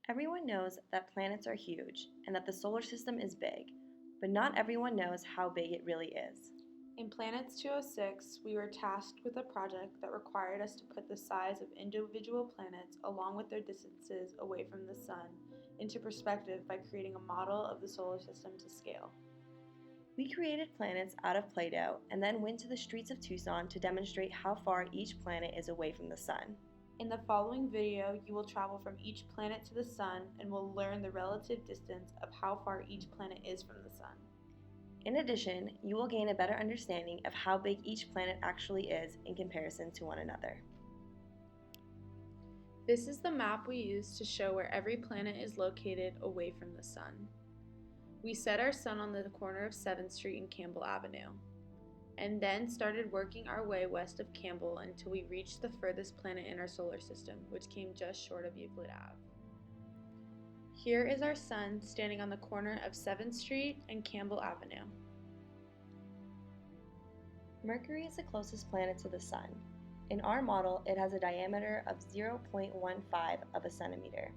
Everyone knows that planets are huge and that the solar system is big, but not everyone knows how big it really is. In Planets 206, we were tasked with a project that required us to put the size of individual planets along with their distances away from the Sun into perspective by creating a model of the solar system to scale. We created planets out of Play Doh and then went to the streets of Tucson to demonstrate how far each planet is away from the Sun. In the following video, you will travel from each planet to the Sun and will learn the relative distance of how far each planet is from the Sun. In addition, you will gain a better understanding of how big each planet actually is in comparison to one another. This is the map we use to show where every planet is located away from the Sun. We set our Sun on the corner of 7th Street and Campbell Avenue, and then started working our way west of Campbell until we reached the furthest planet in our solar system, which came just short of Euclid Ave. Here is our Sun standing on the corner of 7th Street and Campbell Avenue. Mercury is the closest planet to the Sun. In our model, it has a diameter of 0.15 of a centimeter.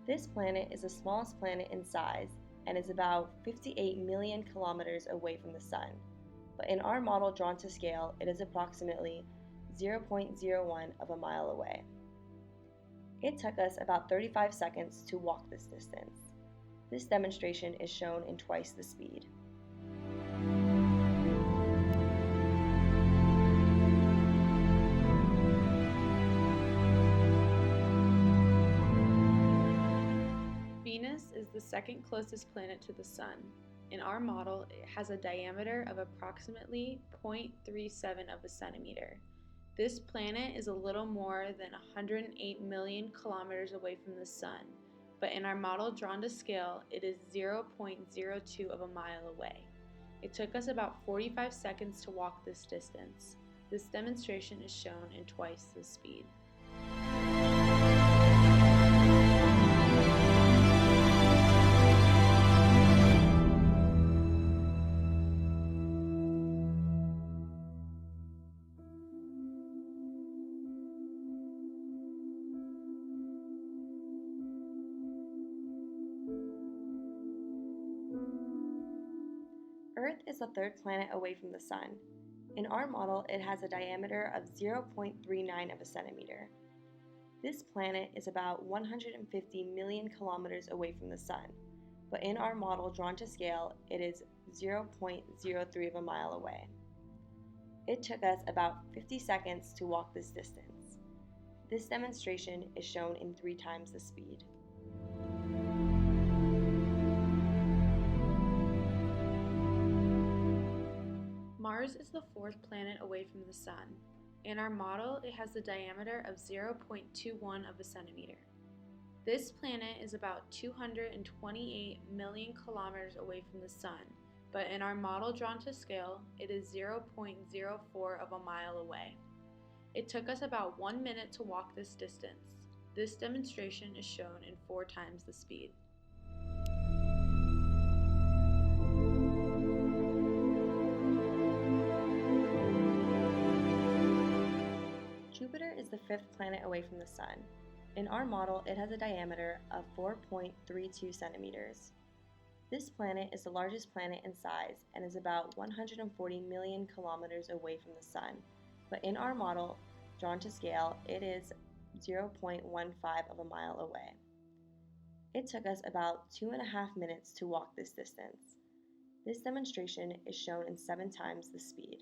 This planet is the smallest planet in size and is about 58 million kilometers away from the Sun, but in our model drawn to scale, it is approximately 0.01 of a mile away. It took us about 35 seconds to walk this distance. This demonstration is shown in twice the speed. Venus is the second closest planet to the Sun. In our model, it has a diameter of approximately 0.37 of a centimeter. This planet is a little more than 108 million kilometers away from the Sun, but in our model drawn to scale, it is 0.02 of a mile away. It took us about 45 seconds to walk this distance. This demonstration is shown in twice the speed. Earth is the third planet away from the Sun. In our model, it has a diameter of 0.39 of a centimeter. This planet is about 150 million kilometers away from the Sun, but in our model drawn to scale, it is 0.03 of a mile away. It took us about 50 seconds to walk this distance. This demonstration is shown in 3 times the speed. Mars is the fourth planet away from the Sun. In our model, it has a diameter of 0.21 of a centimeter. This planet is about 228 million kilometers away from the Sun, but in our model drawn to scale, it is 0.04 of a mile away. It took us about 1 minute to walk this distance. This demonstration is shown in 4 times the speed. Jupiter is the fifth planet away from the Sun. In our model, it has a diameter of 4.32 centimeters. This planet is the largest planet in size and is about 140 million kilometers away from the Sun, but in our model, drawn to scale, it is 0.15 of a mile away. It took us about 2.5 minutes to walk this distance. This demonstration is shown in 7 times the speed.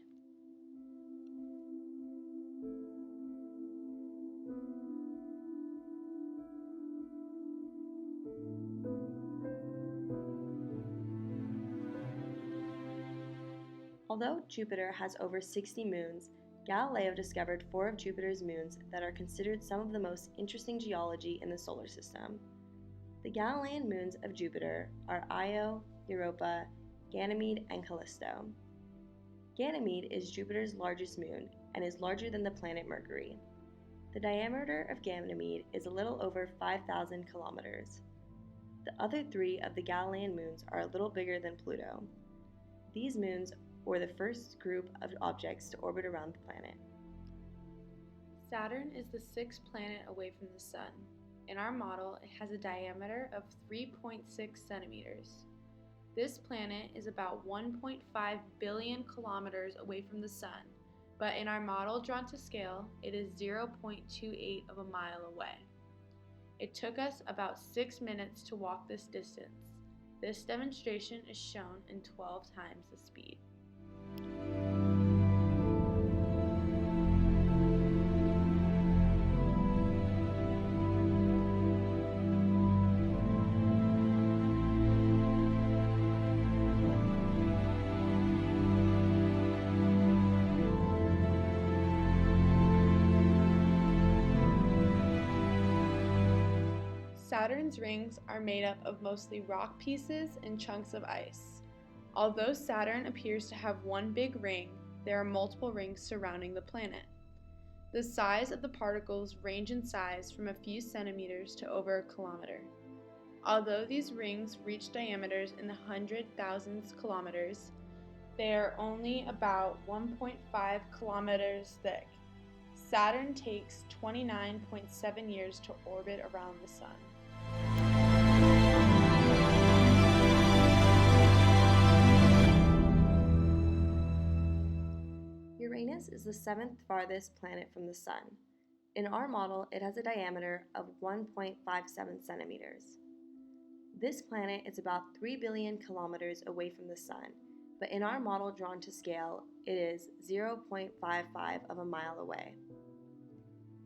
Although Jupiter has over 60 moons, Galileo discovered 4 of Jupiter's moons that are considered some of the most interesting geology in the solar system. The Galilean moons of Jupiter are Io, Europa, Ganymede, and Callisto. Ganymede is Jupiter's largest moon and is larger than the planet Mercury. The diameter of Ganymede is a little over 5,000 kilometers. The other 3 of the Galilean moons are a little bigger than Pluto. These moons were the first group of objects to orbit around the planet. Saturn is the 6th planet away from the Sun. In our model, it has a diameter of 3.6 centimeters. This planet is about 1.5 billion kilometers away from the Sun, but in our model drawn to scale, it is 0.28 of a mile away. It took us about 6 minutes to walk this distance. This demonstration is shown in 12 times the speed. Saturn's rings are made up of mostly rock pieces and chunks of ice. Although Saturn appears to have one big ring, there are multiple rings surrounding the planet. The size of the particles range in size from a few centimeters to over a kilometer. Although these rings reach diameters in the 100,000 kilometers, they are only about 1.5 kilometers thick. Saturn takes 29.7 years to orbit around the Sun. Uranus is the seventh farthest planet from the Sun. In our model, it has a diameter of 1.57 centimeters. This planet is about 3 billion kilometers away from the Sun, but in our model drawn to scale, it is 0.55 of a mile away.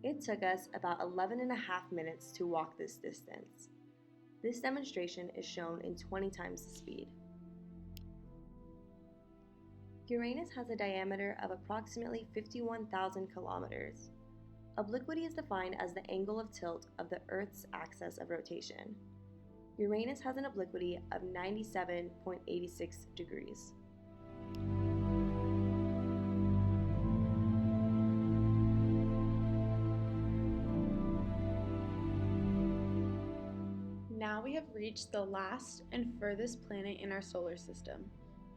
It took us about 11 and a half minutes to walk this distance. This demonstration is shown in 20 times the speed. Uranus has a diameter of approximately 51,000 kilometers. Obliquity is defined as the angle of tilt of the Earth's axis of rotation. Uranus has an obliquity of 97.86 degrees. Now we have reached the last and furthest planet in our solar system.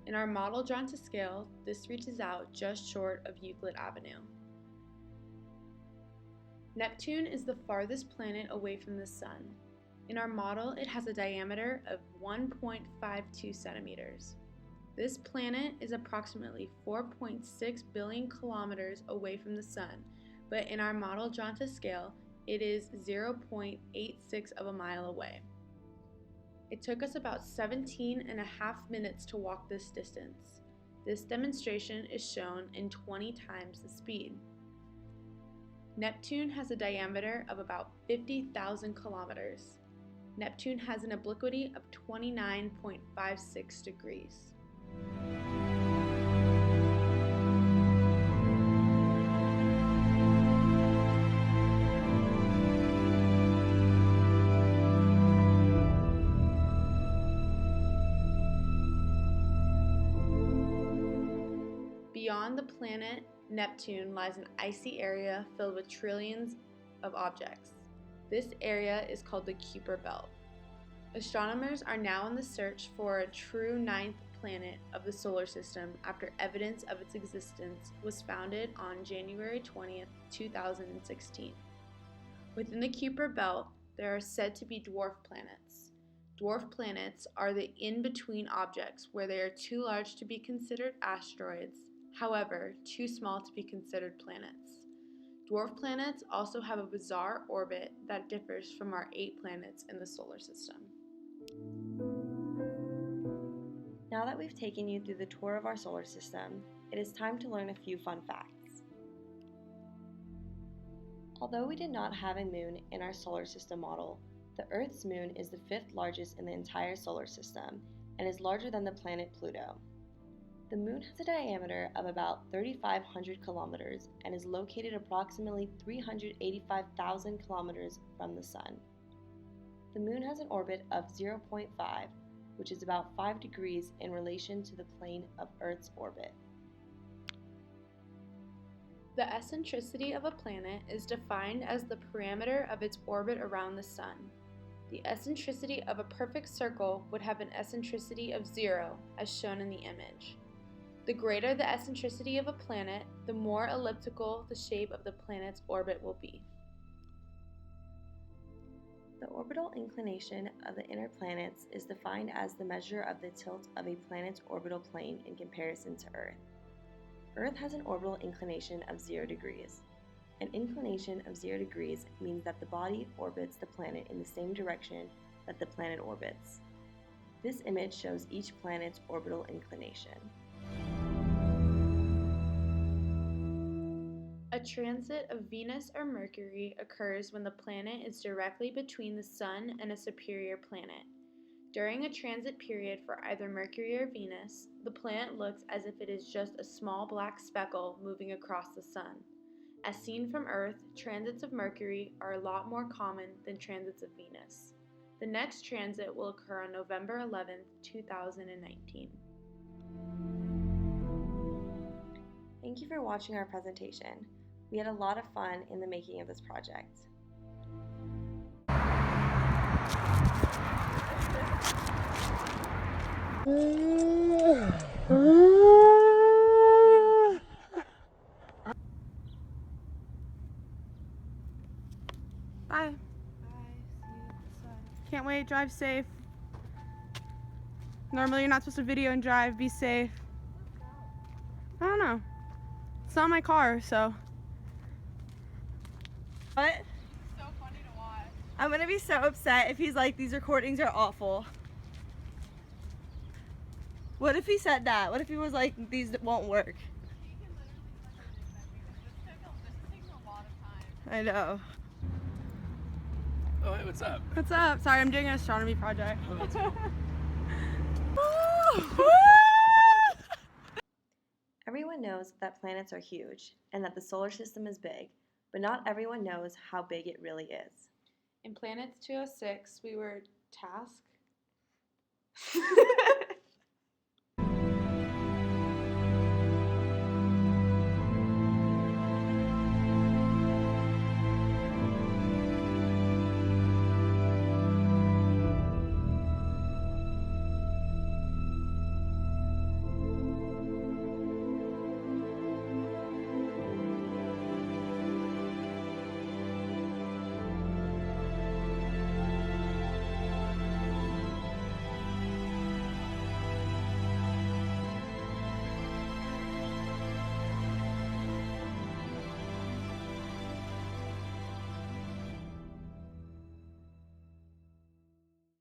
In our model drawn to scale, this reaches out just short of Euclid Avenue. Neptune is the farthest planet away from the Sun. In our model, it has a diameter of 1.52 centimeters. This planet is approximately 4.6 billion kilometers away from the Sun, but in our model drawn to scale, it is 0.86 of a mile away. It took us about 17 and a half minutes to walk this distance. This demonstration is shown in 20 times the speed. Neptune has a diameter of about 50,000 kilometers. Neptune has an obliquity of 29.56 degrees. Beyond the planet Neptune lies an icy area filled with trillions of objects. This area is called the Kuiper Belt. Astronomers are now in the search for a true ninth planet of the solar system after evidence of its existence was founded on January 20th, 2016. Within the Kuiper Belt, there are said to be dwarf planets. Dwarf planets are the in-between objects where they are too large to be considered asteroids, however, too small to be considered planets. Dwarf planets also have a bizarre orbit that differs from our 8 planets in the solar system. Now that we've taken you through the tour of our solar system, it is time to learn a few fun facts. Although we did not have a moon in our solar system model, the Earth's moon is the 5th largest in the entire solar system and is larger than the planet Pluto. The moon has a diameter of about 3,500 kilometers and is located approximately 385,000 kilometers from the Sun. The moon has an orbit of 0.5, which is about 5 degrees in relation to the plane of Earth's orbit. The eccentricity of a planet is defined as the parameter of its orbit around the Sun. The eccentricity of a perfect circle would have an eccentricity of 0, as shown in the image. The greater the eccentricity of a planet, the more elliptical the shape of the planet's orbit will be. orbital inclination of the inner planets is defined as the measure of the tilt of a planet's orbital plane in comparison to Earth. Earth has an orbital inclination of 0 degrees. An inclination of 0 degrees means that the body orbits the planet in the same direction that the planet orbits. This image shows each planet's orbital inclination. A transit of Venus or Mercury occurs when the planet is directly between the Sun and a superior planet. During a transit period for either Mercury or Venus, the planet looks as if it is just a small black speckle moving across the Sun. As seen from Earth, transits of Mercury are a lot more common than transits of Venus. The next transit will occur on November 11th, 2019. Thank you for watching our presentation. We had a lot of fun in the making of this project. Bye. Can't wait. Drive safe. Normally you're not supposed to video and drive. Be safe. I don't know. It's not my car, so. What? It's so funny to watch. I'm gonna be so upset if he's like, these recordings are awful. What if he said that? What if he was like, these won't work? He can literally this takes a lot of time. I know. Oh, hey, what's up? What's up? Sorry, I'm doing an astronomy project. Oh, that's cool. Everyone knows that planets are huge and that the solar system is big, but not everyone knows how big it really is. In Planets 206, we were tasked